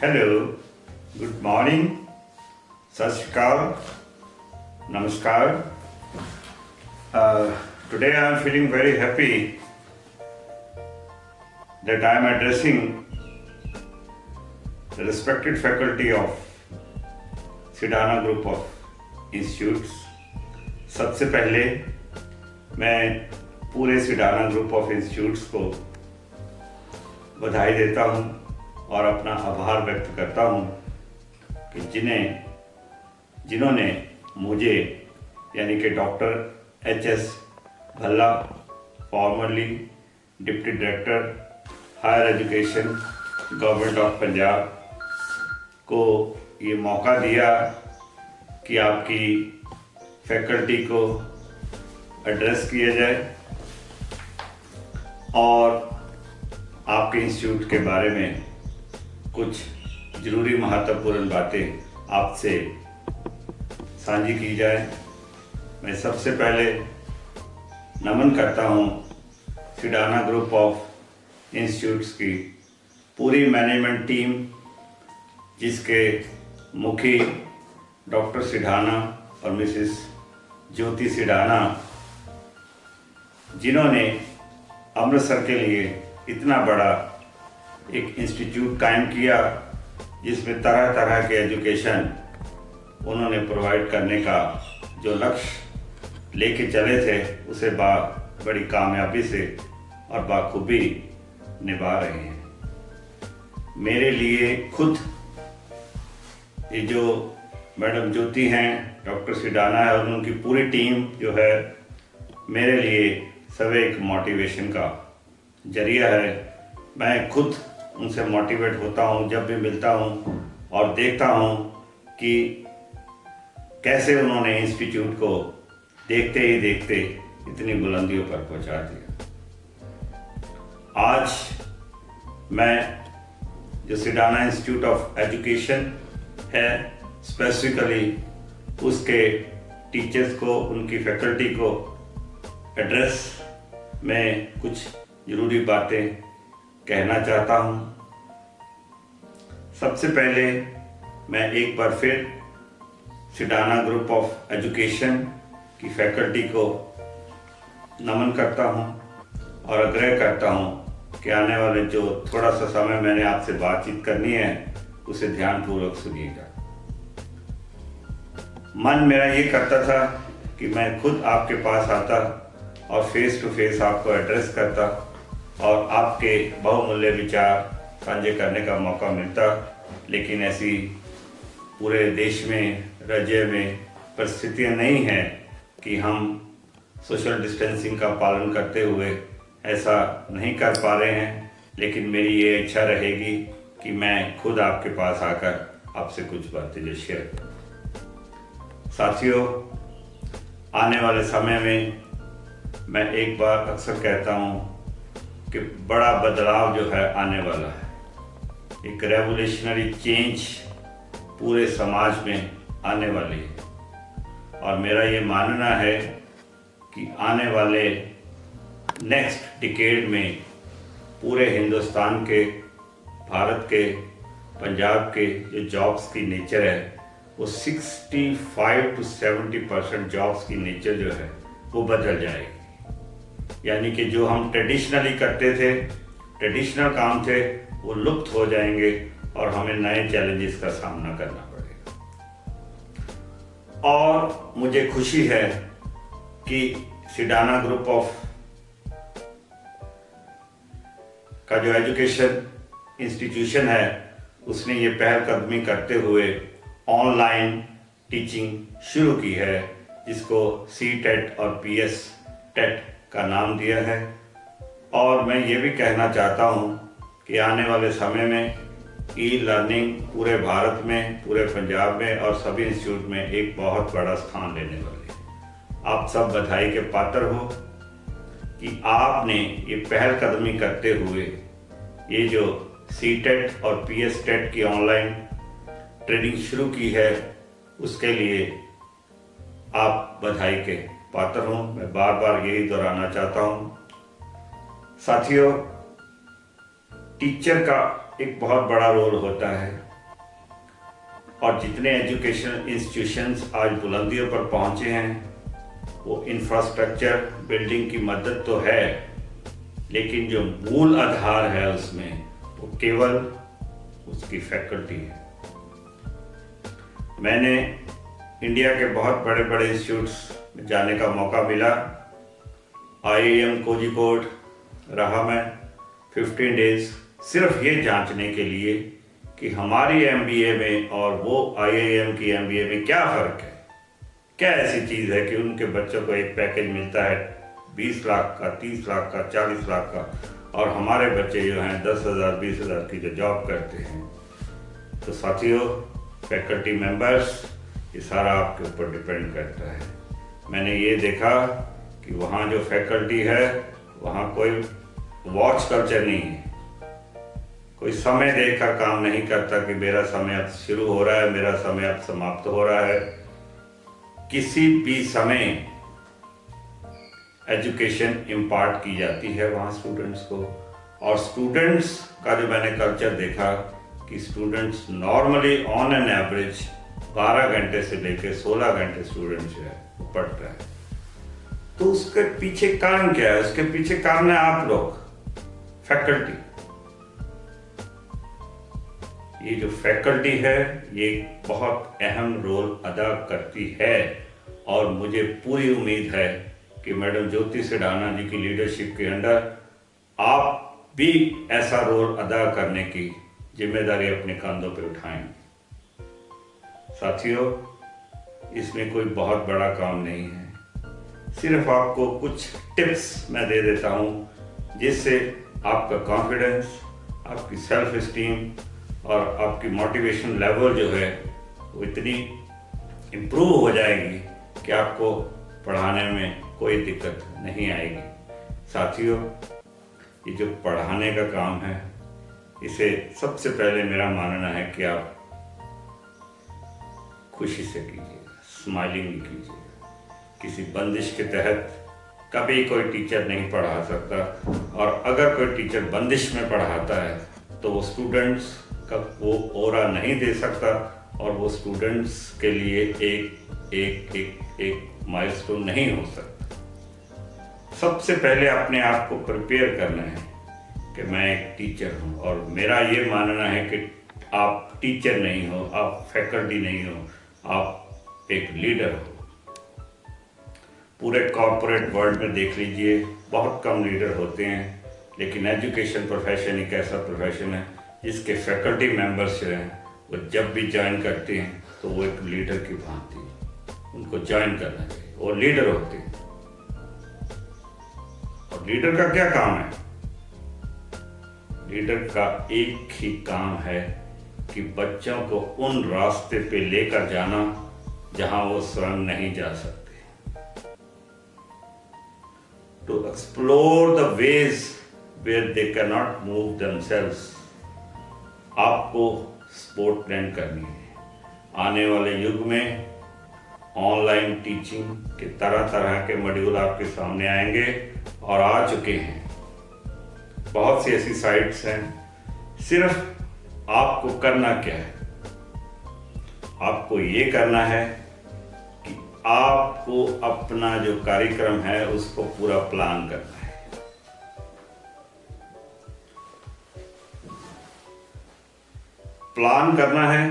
Hello, good morning, Sat Shri Akal, Namaskar. Today I am feeling very happy that I am addressing the respected faculty of Sidana group of institutes. सबसे पहले मैं पूरे Sidana group of institutes को बधाई देता हूं और अपना आभार व्यक्त करता हूं कि जिन्होंने मुझे यानी कि doctor H S. Bhalla, formerly deputy director higher education government of Punjab, को ये मौका दिया कि आपकी फैकल्टी को एड्रेस किया जाए और आपके इंस्टीट्यूट के बारे में कुछ ज़रूरी महत्वपूर्ण बातें आपसे साझी की जाए। मैं सबसे पहले नमन करता हूँ सिडाना ग्रुप ऑफ इंस्टीट्यूट्स की पूरी मैनेजमेंट टीम, जिसके मुखी डॉक्टर सिडाना और मिसेस ज्योति सिडाना, जिन्होंने अमृतसर के लिए इतना बड़ा एक इंस्टीट्यूट कायम किया जिसमें तरह तरह के एजुकेशन उन्होंने प्रोवाइड करने का जो लक्ष्य लेके चले थे उसे बड़ी कामयाबी से और बाखूबी निभा रहे हैं। मेरे लिए खुद ये जो मैडम ज्योति हैं, डॉक्टर सिडाना है और उनकी पूरी टीम जो है, मेरे लिए सब एक मोटिवेशन का जरिया है। मैं खुद उनसे मोटिवेट होता हूँ जब भी मिलता हूँ और देखता हूँ कि कैसे उन्होंने इंस्टीट्यूट को देखते ही देखते इतनी बुलंदियों पर पहुँचा दिया। आज मैं जो सिडाना इंस्टीट्यूट ऑफ एजुकेशन है, स्पेसिफिकली उसके टीचर्स को, उनकी फैकल्टी को एड्रेस में कुछ ज़रूरी बातें कहना चाहता हूँ। सबसे पहले मैं एक बार फिर सिडाना ग्रुप ऑफ एजुकेशन की फैकल्टी को नमन करता हूँ और आग्रह करता हूँ कि आने वाले जो थोड़ा सा समय मैंने आपसे बातचीत करनी है उसे ध्यानपूर्वक सुनिएगा। मन मेरा ये करता था कि मैं खुद आपके पास आता और फेस टू फेस आपको एड्रेस करता और आपके बहुमूल्य विचार साझे करने का मौका मिलता, लेकिन ऐसी पूरे देश में, राज्य में परिस्थितियाँ नहीं हैं कि हम सोशल डिस्टेंसिंग का पालन करते हुए ऐसा नहीं कर पा रहे हैं। लेकिन मेरी ये इच्छा रहेगी कि मैं खुद आपके पास आकर आपसे कुछ बातें जो शेयर करूं। साथियों, आने वाले समय में मैं एक बार अक्सर कहता हूं कि बड़ा बदलाव जो है आने वाला है, एक रेवोल्यूशनरी चेंज पूरे समाज में आने वाली है और मेरा ये मानना है कि आने वाले नेक्स्ट डिकेड में पूरे हिंदुस्तान के, भारत के, पंजाब के जो जॉब्स की नेचर है वो 65 to 70% जॉब्स की नेचर जो है वो बदल जाएगी। यानी कि जो हम ट्रेडिशनली करते थे, ट्रेडिशनल काम थे, वो लुप्त हो जाएंगे और हमें नए चैलेंजेस का सामना करना पड़ेगा। और मुझे खुशी है कि सिडाना ग्रुप ऑफ का जो एजुकेशन इंस्टीट्यूशन है उसने ये पहलकदमी करते हुए ऑनलाइन टीचिंग शुरू की है, जिसको सी-टेट और पी.एस.टेट का नाम दिया है। और मैं ये भी कहना चाहता हूँ कि आने वाले समय में ई लर्निंग पूरे भारत में, पूरे पंजाब में और सभी इंस्टीट्यूट में एक बहुत बड़ा स्थान लेने वाली है। आप सब बधाई के पात्र हो कि आपने ये पहलकदमी करते हुए ये जो सी-टेट और पी.एस.टेट की ऑनलाइन ट्रेनिंग शुरू की है, उसके लिए आप बधाई के पात्र हों। मैं बार बार यही दोहराना चाहता हूँ। साथियों, टीचर का एक बहुत बड़ा रोल होता है और जितने एजुकेशन इंस्टीट्यूशंस आज बुलंदियों पर पहुंचे हैं, वो इंफ्रास्ट्रक्चर बिल्डिंग की मदद तो है, लेकिन जो मूल आधार है उसमें वो केवल उसकी फैकल्टी है। मैंने इंडिया के बहुत बड़े बड़े इंस्टीट्यूट्स में जाने का मौका मिला। IIM कोझिकोड रहा मैं 15 डेज, सिर्फ ये जांचने के लिए कि हमारी MBA में और वो IIM की MBA में क्या फ़र्क है। क्या ऐसी चीज़ है कि उनके बच्चों को एक पैकेज मिलता है 20 लाख का, 30 लाख का, 40 लाख का, और हमारे बच्चे जो हैं 10,000 20,000 की जो जॉब करते हैं। तो साथियों, फैकल्टी मेंबर्स, ये सारा आपके ऊपर डिपेंड करता है। मैंने ये देखा कि वहाँ जो फैकल्टी है, वहाँ कोई वॉच कल्चर नहीं है, कोई समय देखकर काम नहीं करता कि मेरा समय अब शुरू हो रहा है, मेरा समय अब समाप्त हो रहा है। किसी भी समय एजुकेशन इम्पार्ट की जाती है वहाँ स्टूडेंट्स को, और स्टूडेंट्स का जो मैंने कल्चर देखा कि students normally on an average 12 घंटे से लेकर 16 घंटे स्टूडेंट जो है वो पढ़ रहा है। तो उसके पीछे कारण क्या है? उसके पीछे कारण है आप लोग, फैकल्टी। ये जो फैकल्टी है ये बहुत अहम रोल अदा करती है, और मुझे पूरी उम्मीद है कि मैडम ज्योति सिडाना जी की लीडरशिप के अंडर आप भी ऐसा रोल अदा करने की जिम्मेदारी अपने कंधों पे उठाएंगे। साथियों, इसमें कोई बहुत बड़ा काम नहीं है, सिर्फ आपको कुछ टिप्स मैं दे देता हूँ जिससे आपका कॉन्फिडेंस, आपकी सेल्फ एस्टीम और आपकी मोटिवेशन लेवल जो है वो इतनी इम्प्रूव हो जाएगी कि आपको पढ़ाने में कोई दिक्कत नहीं आएगी। साथियों, ये जो पढ़ाने का काम है, इसे सबसे पहले मेरा मानना है कि आप खुशी से कीजिएगा, स्माइलिंग कीजिएगा। किसी बंदिश के तहत कभी कोई टीचर नहीं पढ़ा सकता, और अगर कोई टीचर बंदिश में पढ़ाता है तो वो स्टूडेंट्स का वो ऑरा नहीं दे सकता, और वो स्टूडेंट्स के लिए एक माइलस्टोन नहीं हो सकता। सबसे पहले अपने आप को प्रिपेयर करना है कि मैं एक टीचर हूँ, और मेरा ये मानना है कि आप टीचर नहीं हो, आप फैकल्टी नहीं हो, आप एक लीडर हो। पूरे कॉर्पोरेट वर्ल्ड में देख लीजिए, बहुत कम लीडर होते हैं, लेकिन एजुकेशन प्रोफेशन एक ऐसा प्रोफेशन है जिसके फैकल्टी मेंबर्स जो हैं वो जब भी ज्वाइन करते हैं तो वो एक लीडर की भांति उनको ज्वाइन करना चाहिए, वो लीडर होते हैं। और लीडर का क्या काम है? लीडर का एक ही काम है कि बच्चों को उन रास्ते पे लेकर जाना जहां वो स्वयं नहीं जा सकते, to explore the ways where they can not move themselves. आपको सपोर्ट प्लान करनी है। आने वाले युग में ऑनलाइन टीचिंग के तरह तरह के मॉड्यूल आपके सामने आएंगे, और आ चुके हैं। बहुत सी ऐसी साइट्स हैं। सिर्फ आपको करना क्या है? आपको ये करना है कि आपको अपना जो कार्यक्रम है उसको पूरा प्लान करना है। प्लान करना है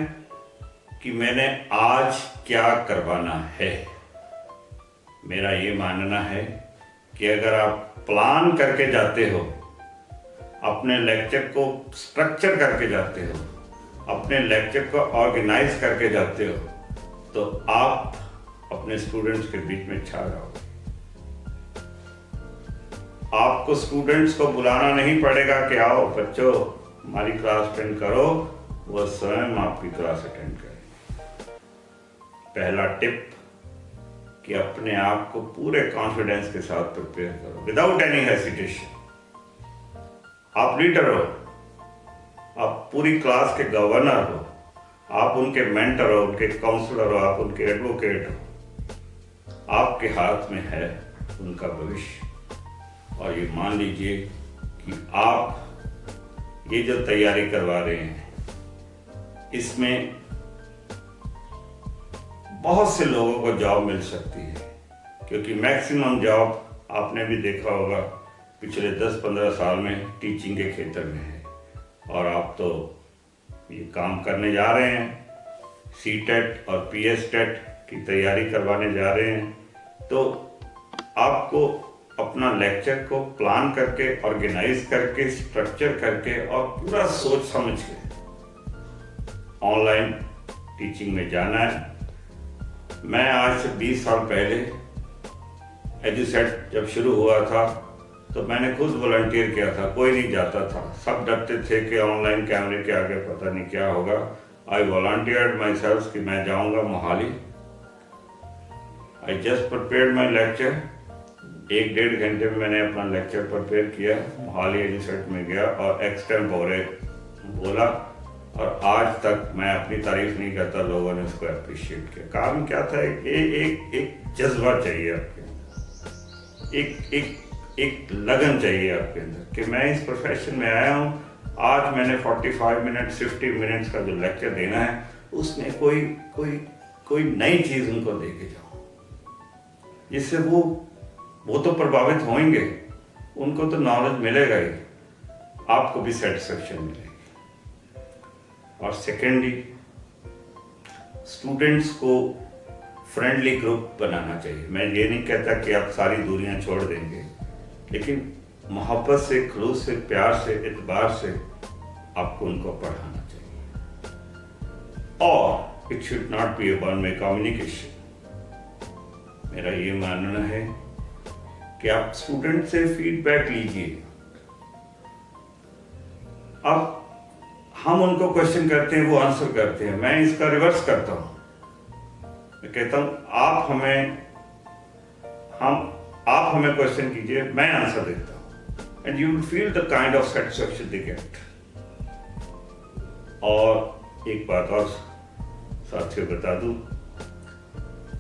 कि मैंने आज क्या करवाना है। मेरा ये मानना है कि अगर आप प्लान करके जाते हो, अपने लेक्चर को स्ट्रक्चर करके जाते हो, अपने लेक्चर को ऑर्गेनाइज करके जाते हो, तो आप अपने स्टूडेंट्स के बीच में छा जाओगे। आपको स्टूडेंट्स को बुलाना नहीं पड़ेगा कि आओ बच्चों हमारी क्लास अटेंड करो, वो स्वयं आपकी क्लास अटेंड करें। पहला टिप कि अपने आप को पूरे कॉन्फिडेंस के साथ प्रिपेयर करो, विदाउट एनी हेसिटेशन। आप लीडर हो, आप पूरी क्लास के गवर्नर हो, आप उनके मेंटर हो, उनके काउंसलर हो, आप उनके एडवोकेट हो। आपके हाथ में है उनका भविष्य। और ये मान लीजिए कि आप ये जो तैयारी करवा रहे हैं, इसमें बहुत से लोगों को जॉब मिल सकती है, क्योंकि मैक्सिमम जॉब आपने भी देखा होगा पिछले 10-15 साल में टीचिंग के क्षेत्र में है। और आप तो ये काम करने जा रहे हैं, सीटेट और पीएसटेट की तैयारी करवाने जा रहे हैं, तो आपको अपना लेक्चर को प्लान करके, ऑर्गेनाइज करके, स्ट्रक्चर करके और पूरा सोच समझ के ऑनलाइन टीचिंग में जाना है। मैं आज से 20 साल पहले एजुसेट जब शुरू हुआ था तो मैंने खुद वॉलंटियर किया था, कोई नहीं जाता था, सब डरते थे कि ऑनलाइन कैमरे के आगे पता नहीं क्या होगा। आई वॉलंटियर्ड माई सेल्फ कि मैं जाऊंगा Mohali. I just prepared my lecture, 1-1.5 घंटे में मैंने अपना लेक्चर प्रिपेयर किया, मोहाली एजुसेट में गया और एक्सटेम्पोरे बोला, और आज तक मैं अपनी तारीफ नहीं करता, लोगों ने उसको अप्रिशिएट किया। काम क्या था, एक जज्बा चाहिए आपके अंदर, एक लगन चाहिए आपके अंदर कि मैं इस प्रोफेशन में आया हूँ, आज मैंने 45 मिनट 50 मिनट्स का जो लेक्चर देना है उसमें कोई नई चीज़ उनको दे के जाऊँ, जिससे वो तो प्रभावित होंगे, उनको तो नॉलेज मिलेगा ही, आपको भी सेटिस्फेक्शन मिलेगी। और सेकेंडली, स्टूडेंट्स को फ्रेंडली ग्रुप बनाना चाहिए। मैं ये नहीं कहता कि आप सारी दूरियां छोड़ देंगे, लेकिन मोहब्बत से, खलूस से, प्यार से, एतबार से आपको उनको पढ़ाना चाहिए। और it should not be a one way communication. मेरा ये मानना है कि आप स्टूडेंट से फीडबैक लीजिए। अब हम उनको क्वेश्चन करते हैं, वो आंसर करते हैं, मैं इसका रिवर्स करता हूं। मैं कहता हूं आप हमें क्वेश्चन कीजिए, मैं आंसर देता हूं, and you will feel the kind of satisfaction they get. और एक बात और साथियों बता दूं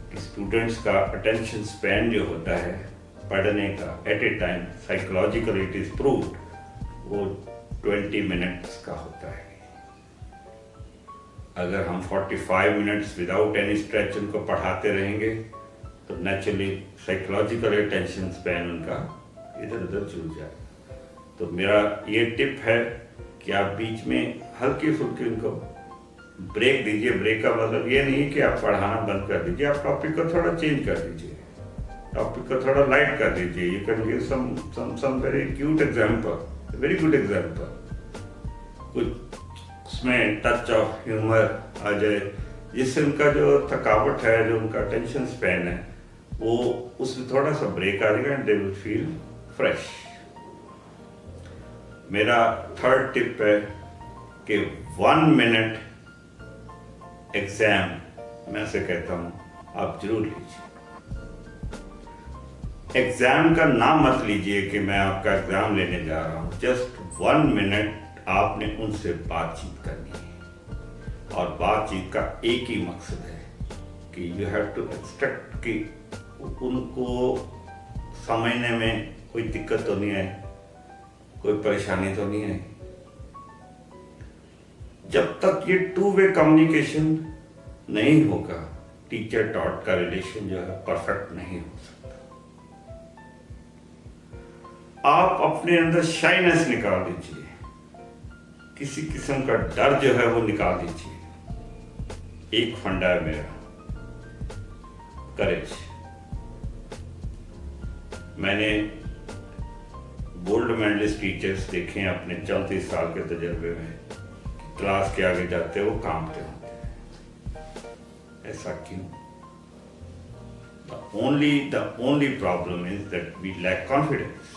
कि स्टूडेंट्स का अटेंशन स्पैन जो होता है पढ़ने का, at a time psychologically it is proved, वो 20 मिनट्स का होता है। अगर हम 45 मिनट्स विदाउट एनी स्ट्रेच उनको पढ़ाते रहेंगे तो नेचुरली साइकोलॉजिकल अटेंशन स्पैन उनका इधर उधर चल जाएगा। तो मेरा ये टिप है कि आप बीच में हल्की फुल्की उनको ब्रेक दीजिए। ब्रेक का मतलब ये नहीं है कि आप पढ़ाना बंद कर दीजिए, आप टॉपिक को थोड़ा चेंज कर दीजिए, टॉपिक को थोड़ा लाइट कर दीजिए। You can give some very cute example, very good example, कुछ उसमें टच ऑफ ह्यूमर आ जाए, जिससे उनका जो थकावट है, जो उनका टेंशन स्पैन है, वो उसमें थोड़ा सा ब्रेक आ जाएगा and they will feel fresh. मेरा थर्ड टिप है कि 1 मिनट एग्जाम मैं से कहता हूं आप जरूर लीजिए। एग्जाम का नाम मत लीजिए कि मैं आपका एग्जाम लेने जा रहा हूं। जस्ट 1 मिनट आपने उनसे बातचीत करनी है, और बातचीत का एक ही मकसद है कि यू हैव टू एक्सपेक्ट कि उनको समझने में कोई दिक्कत तो नहीं है, कोई परेशानी तो नहीं है। जब तक ये 2 वे कम्युनिकेशन नहीं होगा, टीचर टॉट का रिलेशन जो है परफेक्ट नहीं हो सकता। आप अपने अंदर शाइनेस निकाल दीजिए, किसी किस्म का डर जो है वो निकाल दीजिए। एक फंडा है मेरा, करेज। मैंने गोल्ड मेडलिस्ट टीचर्स देखे हैं अपने 34 साल के तजर्बे में, क्लास के आगे जाते वो कांपते होते हैं। ऐसा क्यों? The only problem is that we lack confidence।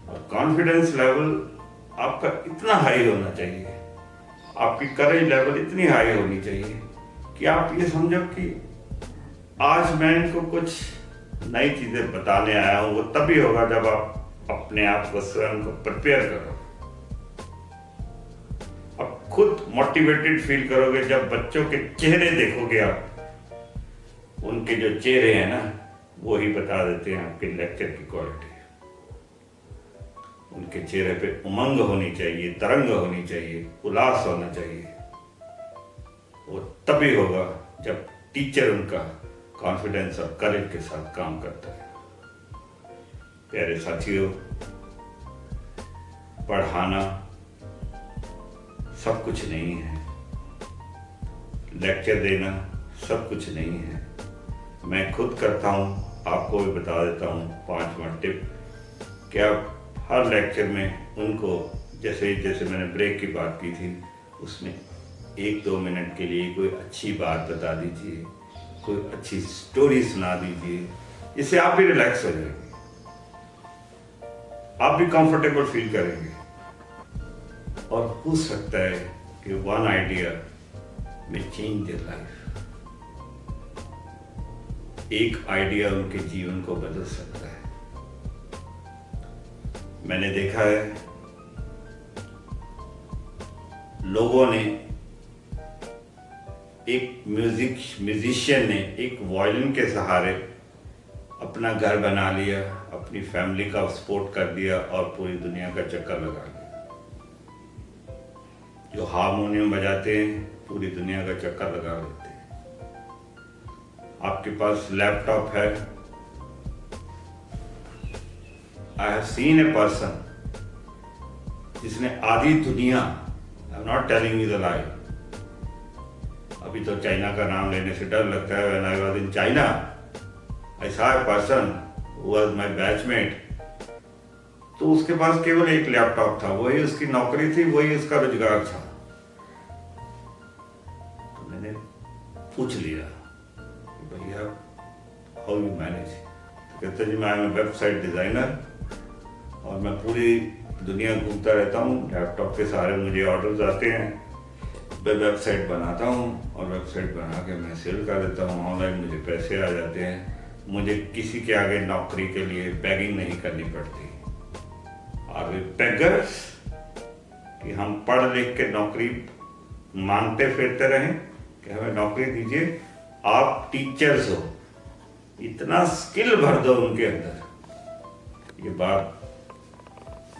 और कॉन्फिडेंस लेवल आपका इतना हाई होना चाहिए, आपकी करेज लेवल इतनी हाई होनी चाहिए कि आप ये समझो कि आज मैं इनको कुछ नई चीजें बताने आया हूं। वो तभी होगा जब आप अपने आप को स्वयं को प्रिपेयर करो। आप खुद मोटिवेटेड फील करोगे जब बच्चों के चेहरे देखोगे। आप उनके जो चेहरे हैं ना, वो ही बता देते हैं आपके लेक्चर की क्वालिटी। उनके चेहरे पे उमंग होनी चाहिए, तरंग होनी चाहिए, उल्लास होना चाहिए। वो तभी होगा जब टीचर उनका कॉन्फिडेंस और करेज के साथ काम करता है। प्यारे साथियों, पढ़ाना सब कुछ नहीं है, लेक्चर देना सब कुछ नहीं है। मैं खुद करता हूँ, आपको भी बता देता हूँ 5 मिनट टिप कि आप हर लेक्चर में उनको जैसे मैंने ब्रेक की बात की थी, उसमें 1-2 मिनट के लिए कोई अच्छी बात बता दीजिए, कोई अच्छी स्टोरी सुना दीजिए, इससे आप भी रिलैक्स हो जाएंगे, आप भी कंफर्टेबल फील करेंगे। और हो सकता है कि वन आइडिया में चेंज देयर लाइफ, एक आइडिया उनके जीवन को बदल सकता है। मैंने देखा है लोगों ने, एक म्यूजिशियन ने एक वायलिन के सहारे अपना घर बना लिया, अपनी फैमिली का सपोर्ट कर दिया और पूरी दुनिया का चक्कर लगा लिया। जो हारमोनियम बजाते हैं पूरी दुनिया का चक्कर लगा लेते हैं। आपके पास लैपटॉप है, I have seen a person जिसने आधी दुनिया, I am not telling you the लाई, अभी तो चाइना का नाम लेने से डर लगता है। When I was in China I saw a person who was my batchmate, तो उसके पास केवल एक लैपटॉप था, वही उसकी नौकरी थी, वही उसका रोजगार था। तो मैंने पूछ लिया कि भैया हाउ यू मैनेज? तो कहते जी मैं वेबसाइट डिजाइनर और मैं पूरी दुनिया घूमता रहता हूँ, लैपटॉप के सहारे मुझे ऑर्डर्स आते हैं, मैं वेबसाइट बनाता हूँ और वेबसाइट बना के मैं सेल कर देता हूँ, ऑनलाइन मुझे पैसे आ जाते हैं, मुझे किसी के आगे नौकरी के लिए बैगिंग नहीं करनी पड़ती। और वे बेगर्स कि हम पढ़ लिख के नौकरी मांगते फिरते रहें कि हमें नौकरी दीजिए। आप टीचर्स हो, इतना स्किल भर दो उनके अंदर। ये बात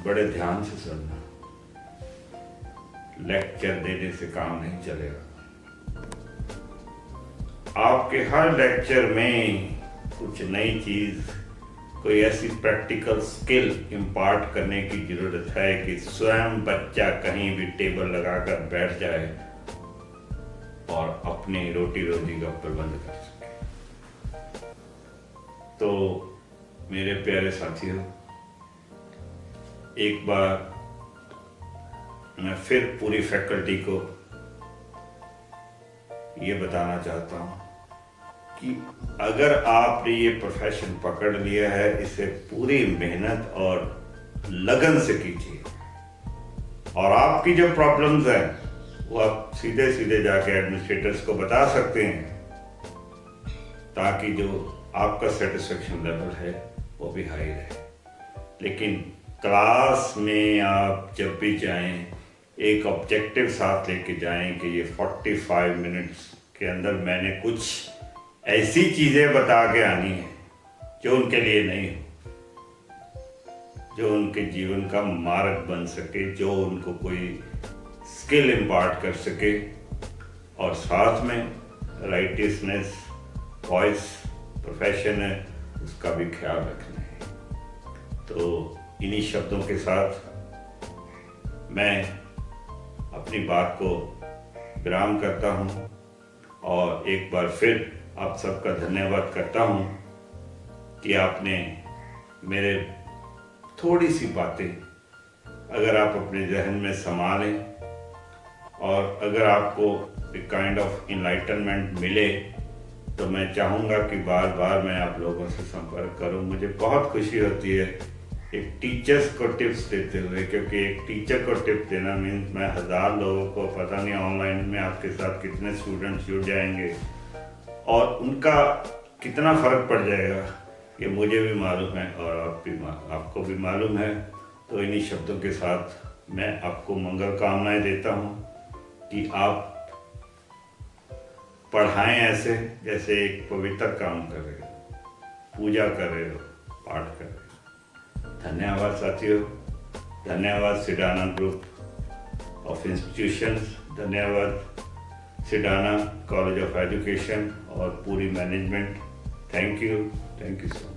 बड़े ध्यान से सुनना, लेक्चर देने से काम नहीं चलेगा। आपके हर लेक्चर में कुछ नई चीज, कोई ऐसी प्रैक्टिकल स्किल इम्पार्ट करने की जरूरत है कि स्वयं बच्चा कहीं भी टेबल लगाकर बैठ जाए और अपनी रोटी रोजी का प्रबंध कर सके। तो मेरे प्यारे साथियों, एक बार मैं फिर पूरी फैकल्टी को ये बताना चाहता हूँ कि अगर आपने ये प्रोफेशन पकड़ लिया है, इसे पूरी मेहनत और लगन से कीजिए। और आपकी जो प्रॉब्लम्स हैं वो आप सीधे सीधे जाके एडमिनिस्ट्रेटर्स को बता सकते हैं, ताकि जो आपका सेटिस्फेक्शन लेवल है वो भी हाई रहे। लेकिन क्लास में आप जब भी जाएं, एक ऑब्जेक्टिव साथ लेके जाएं कि ये 45 मिनट्स के अंदर मैंने कुछ ऐसी चीजें बता के आनी है जो उनके लिए नहीं हो, जो उनके जीवन का मार्ग बन सके, जो उनको कोई स्किल इम्पार्ट कर सके, और साथ में राइटियसनेस, वॉइस, प्रोफेशन है उसका भी ख्याल रखना है। तो इन्हीं शब्दों के साथ मैं अपनी बात को विराम करता हूँ और एक बार फिर आप सबका धन्यवाद करता हूँ कि आपने मेरे थोड़ी सी बातें अगर आप अपने जहन में संभालें और अगर आपको एक काइंड ऑफ इनलाइटनमेंट मिले, तो मैं चाहूँगा कि बार बार मैं आप लोगों से संपर्क करूँ। मुझे बहुत खुशी होती है एक टीचर्स को टिप्स देते हुए, क्योंकि एक टीचर को टिप देना मीन्स मैं 1000 लोगों को, पता नहीं ऑनलाइन में आपके साथ कितने स्टूडेंट्स जुड़ जाएंगे और उनका कितना फ़र्क पड़ जाएगा, ये मुझे भी मालूम है और आपको भी मालूम है। तो इन्हीं शब्दों के साथ मैं आपको मंगल कामनाएं देता हूँ कि आप पढ़ाएं ऐसे जैसे एक पवित्र काम कर रहे हो, पूजा कर रहे हो, पाठ कर रहे हो। धन्यवाद साथियों, धन्यवाद सिडानंद ग्रुप ऑफ इंस्टीट्यूशंस, धन्यवाद सिडाना कॉलेज ऑफ एजुकेशन और पूरी management. Thank you so much.